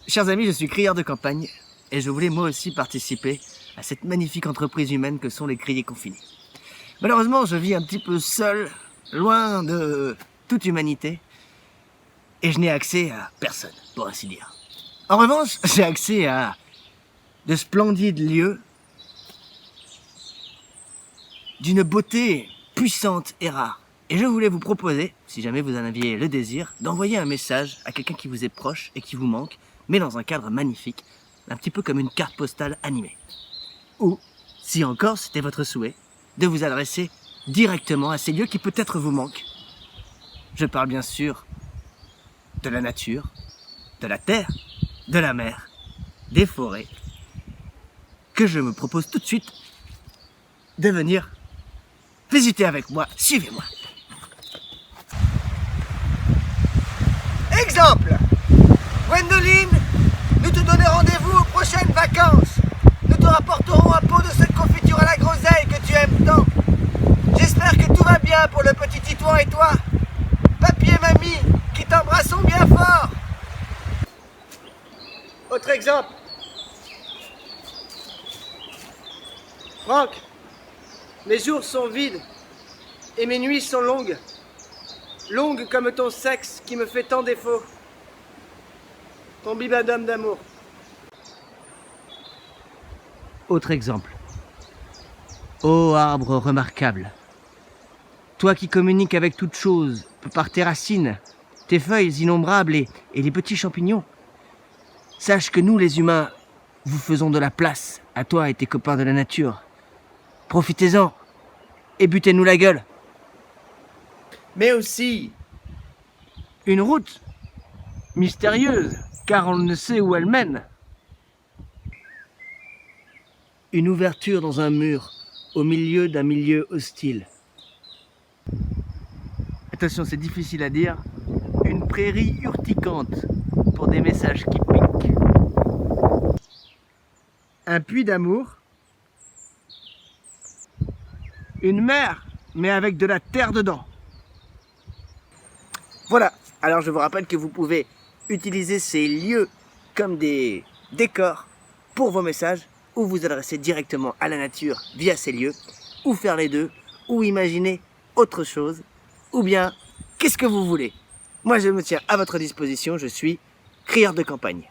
Chers amis, je suis crieur de campagne et je voulais moi aussi participer à cette magnifique entreprise humaine que sont les criers confinés. Malheureusement, je vis un petit peu seul, loin de toute humanité, et je n'ai accès à personne, pour ainsi dire. En revanche, j'ai accès à de splendides lieux d'une beauté puissante et rare. Et je voulais vous proposer, si jamais vous en aviez le désir, d'envoyer un message à quelqu'un qui vous est proche et qui vous manque, mais dans un cadre magnifique, un petit peu comme une carte postale animée. Ou, si encore c'était votre souhait, de vous adresser directement à ces lieux qui peut-être vous manquent. Je parle bien sûr de la nature, de la terre, de la mer, des forêts, que je me propose tout de suite de venir visiter avec moi. Suivez-moi. Exemple, Gwendoline, nous te donnons rendez-vous aux prochaines vacances. Nous te rapporterons un pot de cette confiture à la groseille que tu aimes tant. J'espère que tout va bien pour le petit Titouan et toi. Papy et mamie qui t'embrassons bien fort. Autre exemple. Franck, mes jours sont vides et mes nuits sont longues. Longues comme ton sexe qui me fait tant défaut. Ton bibadum d'amour. Autre exemple. Ô arbre remarquable, toi qui communiques avec toute chose, par tes racines, tes feuilles innombrables et les petits champignons, sache que nous les humains, vous faisons de la place à toi et tes copains de la nature. Profitez-en et butez-nous la gueule. Mais aussi une route mystérieuse, car on ne sait où elle mène. Une ouverture dans un mur, au milieu d'un milieu hostile. Attention, c'est difficile à dire. Une prairie urticante pour des messages qui piquent. Un puits d'amour. Une mer, mais avec de la terre dedans. Voilà, alors je vous rappelle que vous pouvez utiliser ces lieux comme des décors pour vos messages, ou vous adresser directement à la nature via ces lieux, ou faire les deux, ou imaginer autre chose, ou bien, qu'est-ce que vous voulez? Moi je me tiens à votre disposition, je suis crieur de campagne.